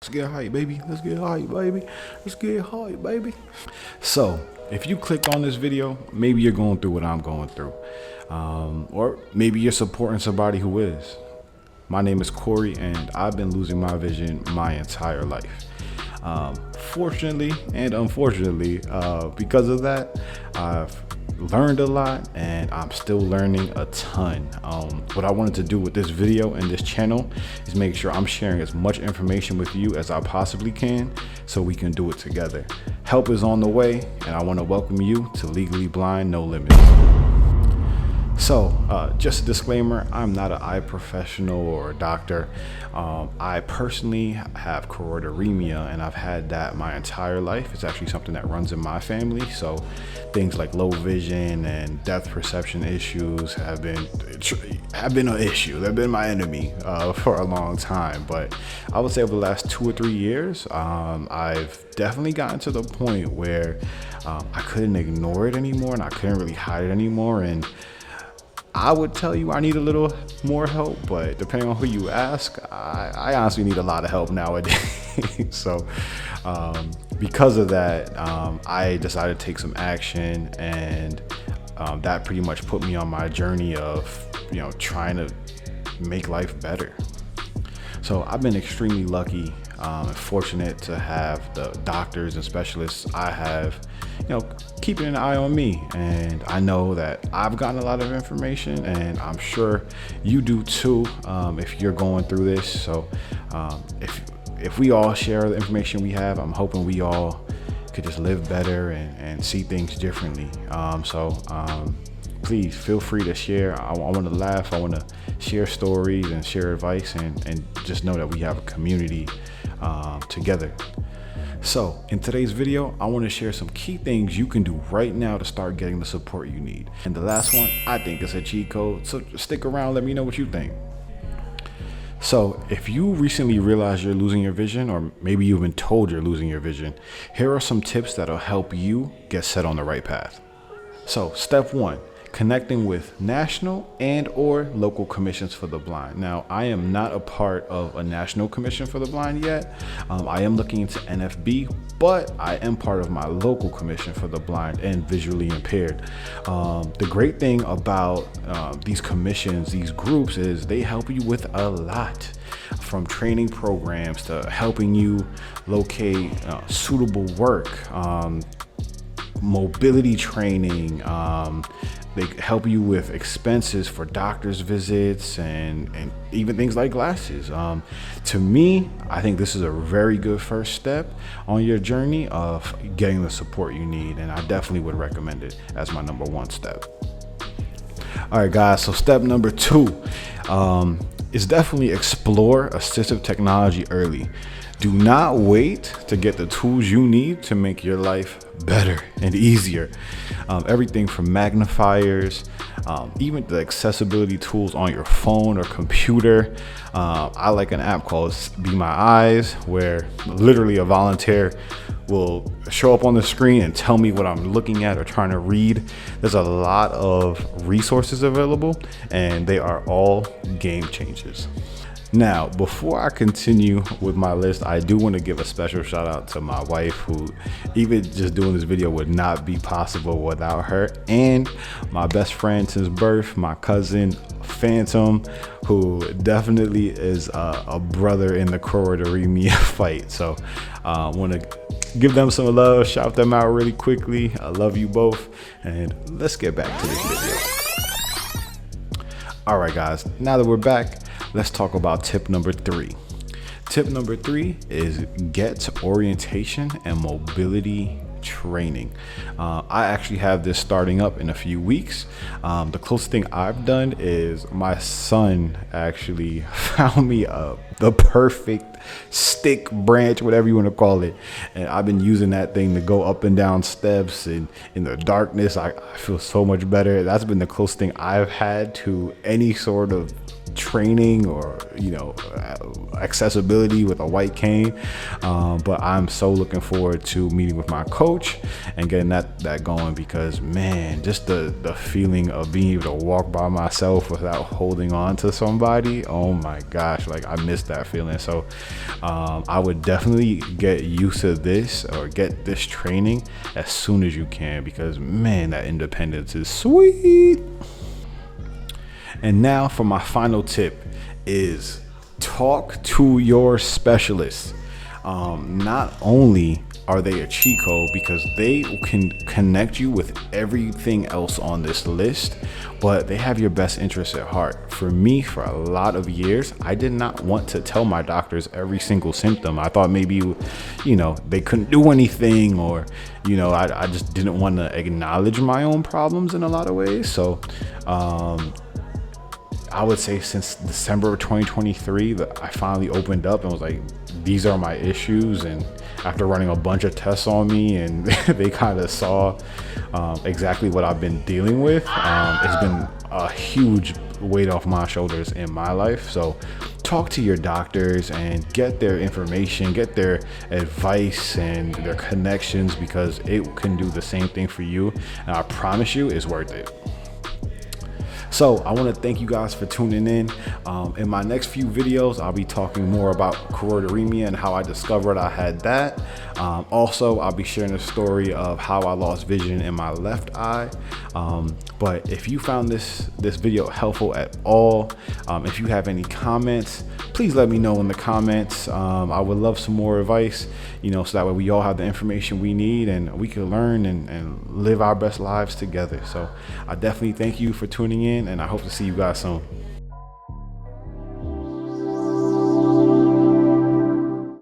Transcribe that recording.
Let's get hype, baby. Let's get hype, baby. Let's get hype, baby. So, if you clicked on this video, maybe you're going through what I'm going through. Or maybe you're supporting somebody who is. My name is Corey, and I've been losing my vision my entire life. Fortunately and unfortunately, because of that, I've learned a lot and I'm still learning a ton. What I wanted to do with this video and this channel is make sure I'm sharing as much information with you as I possibly can so we can do it together. Help is on the way, and I want to welcome you to Legally Blind No Limits. So, just a disclaimer, I'm not an eye professional or a doctor. I personally have choroideremia, and I've had that my entire life. It's actually something that runs in my family. So things like low vision and depth perception issues have been an issue. They've been my enemy for a long time. But I would say over the last 2 or 3 years, I've definitely gotten to the point where I couldn't ignore it anymore, and I couldn't really hide it anymore. And I would tell you I need a little more help, but depending on who you ask, I honestly need a lot of help nowadays. So because of that, I decided to take some action, and that pretty much put me on my journey of, trying to make life better. So I've been extremely lucky and fortunate to have the doctors and specialists I have, keeping an eye on me. And I know that I've gotten a lot of information, and I'm sure you do too, if you're going through this. So if we all share the information we have, I'm hoping we all could just live better and see things differently. Please feel free to share. I want to laugh. I want to share stories and share advice, and just know that we have a community together. So in today's video, I want to share some key things you can do right now to start getting the support you need. And the last one, I think, is a cheat code. So stick around. Let me know what you think. So if you recently realized you're losing your vision, or maybe you've been told you're losing your vision, here are some tips that'll help you get set on the right path. So step 1, connecting with national and or local commissions for the blind. Now, I am not a part of a national commission for the blind yet. I am looking into NFB, but I am part of my local commission for the blind and visually impaired. The great thing about these commissions, these groups, is they help you with a lot, from training programs to helping you locate suitable work, mobility training. They help you with expenses for doctor's visits and even things like glasses. To me, I think this is a very good first step on your journey of getting the support you need, and I definitely would recommend it as my number 1 step. All right, guys, so step number 2 is definitely explore assistive technology early. Do not wait to get the tools you need to make your life better and easier. Everything from magnifiers, even the accessibility tools on your phone or computer. I like an app called Be My Eyes, where literally a volunteer will show up on the screen and tell me what I'm looking at or trying to read. There's a lot of resources available, and they are all game changers. Now, before I continue with my list, I do want to give a special shout out to my wife, who even just doing this video would not be possible without her, and my best friend since birth, my cousin Phantom, who definitely is a brother in the choroideremia fight. So I want to give them some love, shout them out really quickly. I love you both, and let's get back to this video. All right, guys, now that we're back, let's talk about tip number 3. Tip number 3 is get orientation and mobility training. I actually have this starting up in a few weeks. The closest thing I've done is my son actually found me the perfect stick, branch, whatever you want to call it, and I've been using that thing to go up and down steps, and in the darkness I feel so much better. That's been the closest thing I've had to any sort of training or accessibility with a white cane, but I'm so looking forward to meeting with my coach and getting that going, because man, just the feeling of being able to walk by myself without holding on to somebody, oh my gosh, like I miss that feeling. So I would definitely get used to this, or get this training as soon as you can, because man, that independence is sweet. And now for my final tip is talk to your specialist. Not only are they a cheat code because they can connect you with everything else on this list, but they have your best interests at heart. For me, for a lot of years, I did not want to tell my doctors every single symptom. I thought maybe, they couldn't do anything, or, I just didn't want to acknowledge my own problems in a lot of ways. So, I would say since December of 2023 that I finally opened up and was like, these are my issues. And after running a bunch of tests on me, and they kind of saw exactly what I've been dealing with, it's been a huge weight off my shoulders in my life. So talk to your doctors and get their information, get their advice and their connections, because it can do the same thing for you. And I promise you, it's worth it. So I want to thank you guys for tuning in. In my next few videos, I'll be talking more about choroideremia and how I discovered I had that. Also, I'll be sharing a story of how I lost vision in my left eye. But if you found this video helpful at all, if you have any comments, please let me know in the comments. I would love some more advice, so that way we all have the information we need and we can learn and live our best lives together. So I definitely thank you for tuning in, and I hope to see you guys soon.